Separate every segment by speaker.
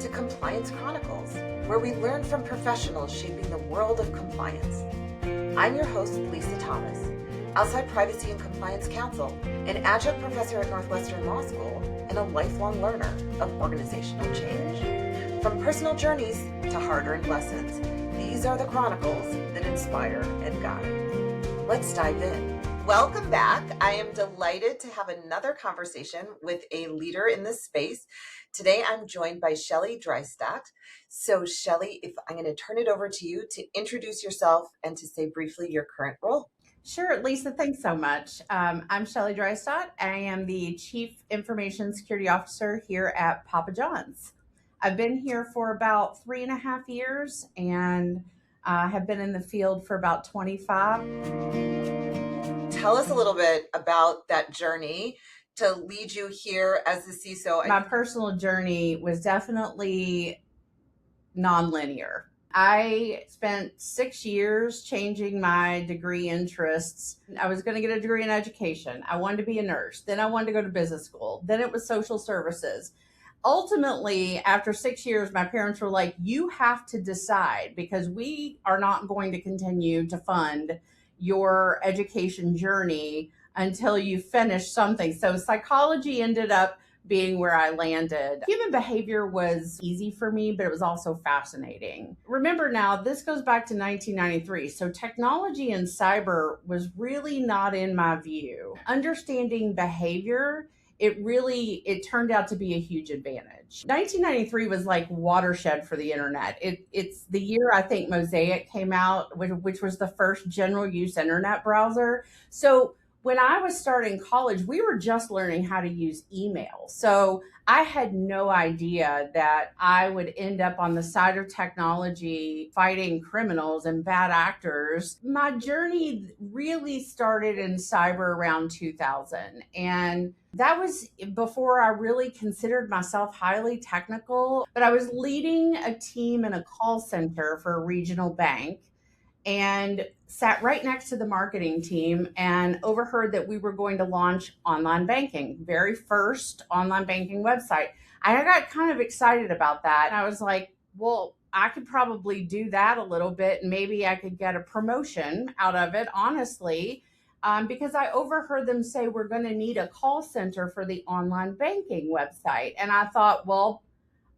Speaker 1: to Compliance Chronicles, where we learn from professionals shaping the world of compliance. I'm your host, Liisa Thomas, outside privacy and compliance counsel, an adjunct professor at Northwestern Law School, and a lifelong learner of organizational change. From personal journeys to hard-earned lessons, these are the chronicles that inspire and guide. Let's dive in. Welcome back. I am delighted to have another conversation with a leader in this space. Today, I'm joined by Shellie Dreistadt. So Shellie, if I'm going to turn it over to you to introduce yourself and to say briefly your current role.
Speaker 2: Sure, Lisa, thanks so much. I'm Shellie Dreistadt. I am the Chief Information Security Officer here at Papa John's. I've been here for about 3.5 years and have been in the field for about 25.
Speaker 1: Tell us a little bit about that journey to lead you here as the CISO.
Speaker 2: My personal journey was definitely nonlinear. I spent 6 years changing my degree interests. I was going to get a degree in education. I wanted to be a nurse. Then I wanted to go to business school. Then it was social services. Ultimately, after 6 years, my parents were like, you have to decide because we are not going to continue to fund your education journey until you finish something. So psychology ended up being where I landed. Human behavior was easy for me, but it was also fascinating. Remember now, this goes back to 1993. So technology and cyber was really not in my view. Understanding behavior, it turned out to be a huge advantage. 1993 was like watershed for the internet. It's the year I think Mosaic came out, which was the first general use internet browser. So when I was starting college, we were just learning how to use email. So I had no idea that I would end up on the side of technology fighting criminals and bad actors. My journey really started in cyber around 2000. And that was before I really considered myself highly technical. But I was leading a team in a call center for a regional bank and sat right next to the marketing team and overheard that we were going to launch online banking, very first online banking website. I got kind of excited about that. And I was like, well, I could probably do that a little bit and maybe I could get a promotion out of it, honestly, because I overheard them say we're going to need a call center for the online banking website. And I thought, well,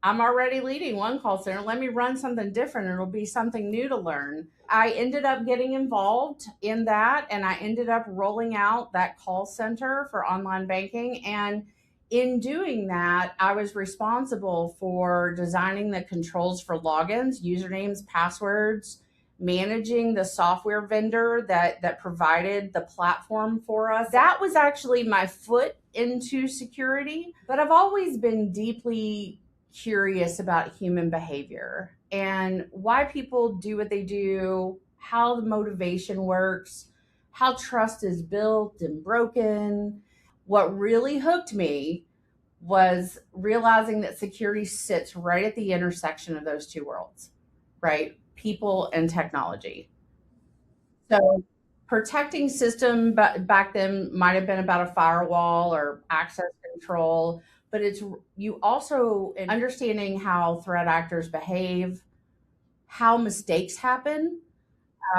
Speaker 2: I'm already leading one call center. Let me run something different. It'll be something new to learn. I ended up getting involved in that and I ended up rolling out that call center for online banking. And in doing that, I was responsible for designing the controls for logins, usernames, passwords, managing the software vendor that provided the platform for us. That was actually my foot into security, but I've always been deeply curious about human behavior and why people do what they do, how the motivation works, how trust is built and broken. What really hooked me was realizing that security sits right at the intersection of those two worlds, right? People and technology. So protecting system back then might have been about a firewall or access control, but it's you also understanding how threat actors behave, how mistakes happen,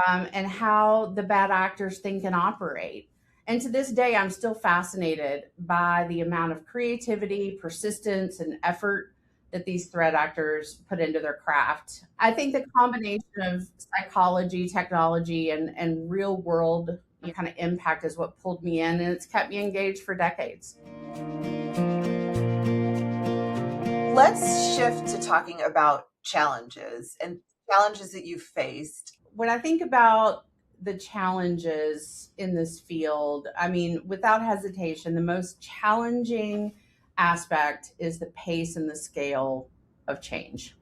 Speaker 2: and how the bad actors think and operate. And to this day, I'm still fascinated by the amount of creativity, persistence, and effort that these threat actors put into their craft. I think the combination of psychology, technology, and real world kind of impact is what pulled me in, and it's kept me engaged for decades.
Speaker 1: Let's shift to talking about challenges that you've faced.
Speaker 2: When I think about the challenges in this field, I mean, without hesitation, the most challenging aspect is the pace and the scale of change.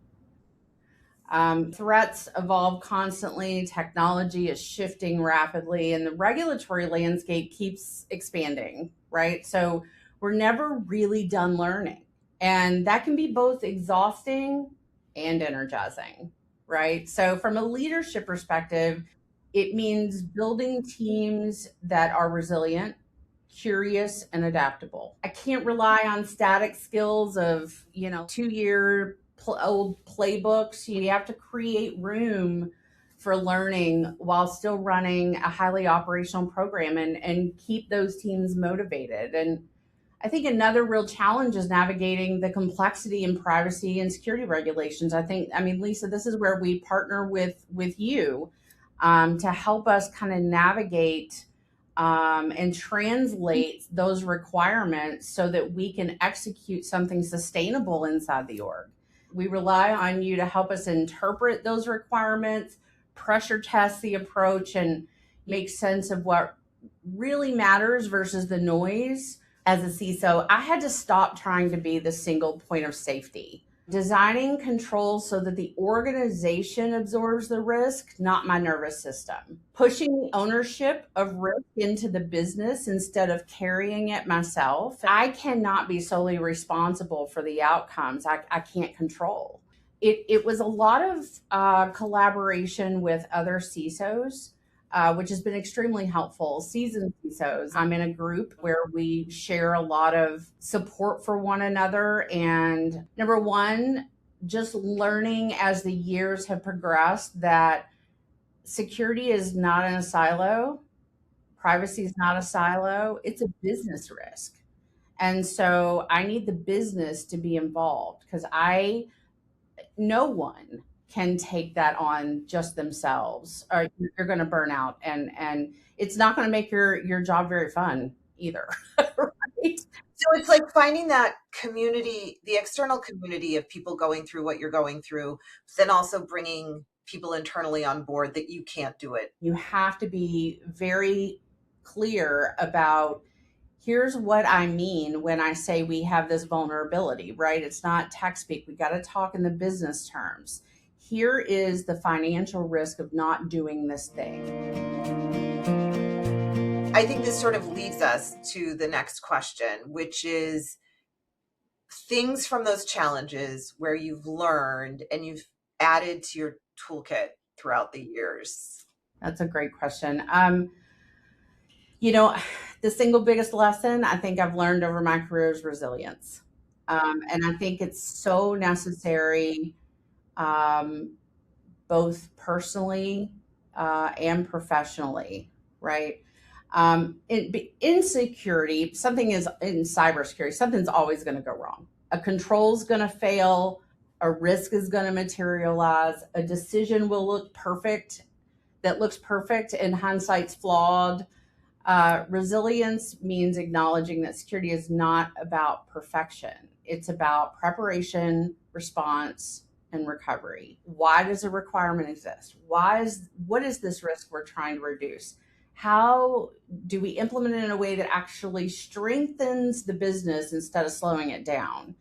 Speaker 2: Threats evolve constantly, technology is shifting rapidly, and the regulatory landscape keeps expanding, right? So we're never really done learning. And that can be both exhausting and energizing, right? So from a leadership perspective, it means building teams that are resilient, curious, and adaptable. I can't rely on static skills of, 2-year old playbooks. You have to create room for learning while still running a highly operational program and keep those teams motivated. And I think another real challenge is navigating the complexity in privacy and security regulations. Lisa, this is where we partner with you to help us kind of navigate and translate those requirements so that we can execute something sustainable inside the org. We rely on you to help us interpret those requirements, pressure test the approach, and make sense of what really matters versus the noise. As a CISO, I had to stop trying to be the single point of safety. Designing controls so that the organization absorbs the risk, not my nervous system. Pushing ownership of risk into the business instead of carrying it myself. I cannot be solely responsible for the outcomes I can't control. It was a lot of collaboration with other CISOs, which has been extremely helpful. Seasoned CISOs. I'm in a group where we share a lot of support for one another. And number one, just learning as the years have progressed that security is not in a silo. Privacy is not a silo. It's a business risk. And so I need the business to be involved because no one can take that on just themselves, or you're going to burn out, and it's not going to make your job very fun either. Right?
Speaker 1: So it's like finding that community, the external community of people going through what you're going through, then also bringing people internally on board that you can't do it.
Speaker 2: You have to be very clear about, here's what I mean when I say we have this vulnerability, right? It's not tech speak. We got to talk in the business terms. Here is the financial risk of not doing this thing.
Speaker 1: I think this sort of leads us to the next question, which is things from those challenges where you've learned and you've added to your toolkit throughout the years.
Speaker 2: That's a great question. The single biggest lesson I think I've learned over my career is resilience. And I think it's so necessary, both personally and professionally, right? In security, something is in cybersecurity, something's always going to go wrong. A control's going to fail, a risk is going to materialize, a decision will look perfect, that looks perfect in hindsight's flawed. Resilience means acknowledging that security is not about perfection. It's about preparation, response, and recovery. Why does a requirement exist? What is this risk we're trying to reduce? How do we implement it in a way that actually strengthens the business instead of slowing it down?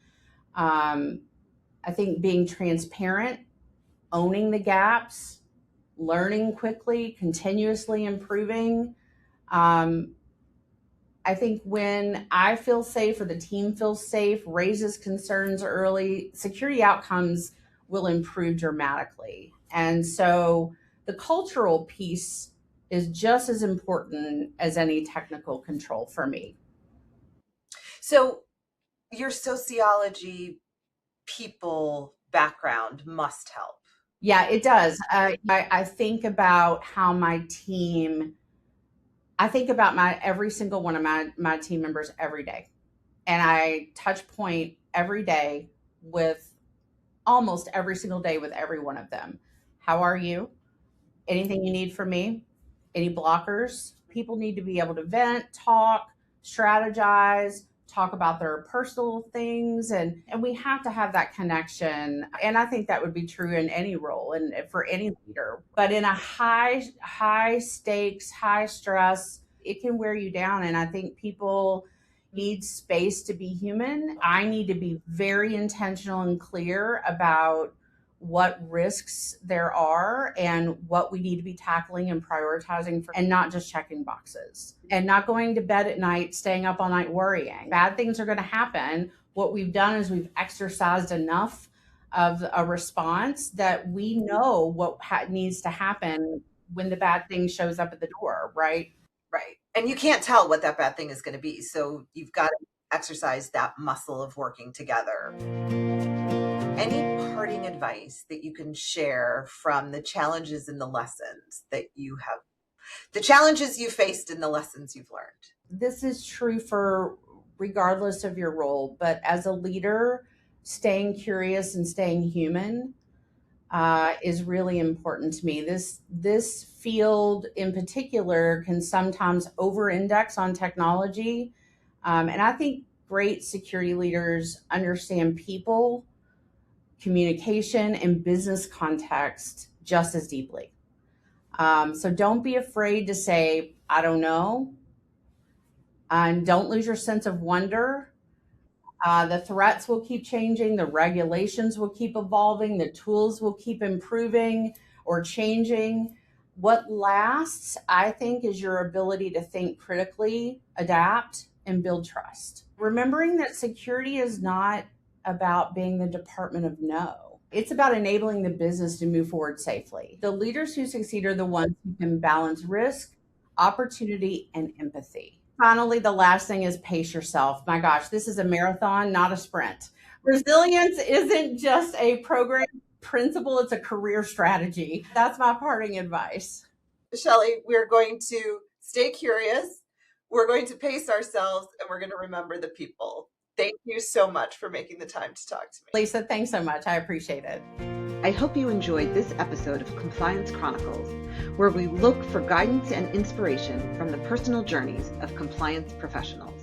Speaker 2: I think being transparent, owning the gaps, learning quickly, continuously improving. I think when I feel safe or the team feels safe, raises concerns early, security outcomes will improve dramatically. And so the cultural piece is just as important as any technical control for me.
Speaker 1: So your sociology people background must help.
Speaker 2: Yeah, it does. I think about how I think about every single one of my team members every day. And I touch point every day with almost every single day with every one of them. How are you? Anything you need from me? Any blockers? People need to be able to vent, talk, strategize, talk about their personal things. And we have to have that connection. And I think that would be true in any role and for any leader. But in a high stakes, high stress, it can wear you down. And I think people need space to be human. I need to be very intentional and clear about what risks there are and what we need to be tackling and prioritizing for, and not just checking boxes and not going to bed at night, staying up all night worrying. Bad things are going to happen. What we've done is we've exercised enough of a response that we know what needs to happen when the bad thing shows up at the door, right?
Speaker 1: Right. And you can't tell what that bad thing is going to be. So you've got to exercise that muscle of working together. any parting advice that you can share from the challenges and the lessons that you have, the challenges you faced and the lessons you've learned?
Speaker 2: This is true for regardless of your role, but as a leader, staying curious and staying human is really important to me. This field in particular can sometimes over-index on technology, and I think great security leaders understand people, communication, and business context just as deeply. So don't be afraid to say, I don't know, and don't lose your sense of wonder. The threats will keep changing, the regulations will keep evolving, the tools will keep improving or changing. What lasts, I think, is your ability to think critically, adapt, and build trust. Remembering that security is not about being the department of no. It's about enabling the business to move forward safely. The leaders who succeed are the ones who can balance risk, opportunity, and empathy. Finally, the last thing is pace yourself. My gosh, this is a marathon, not a sprint. Resilience isn't just a program principle, it's a career strategy. That's my parting advice.
Speaker 1: Shellie, we're going to stay curious, we're going to pace ourselves, and we're going to remember the people. Thank you so much for making the time to talk to me.
Speaker 2: Liisa, thanks so much. I appreciate it.
Speaker 1: I hope you enjoyed this episode of Compliance Chronicles, where we look for guidance and inspiration from the personal journeys of compliance professionals.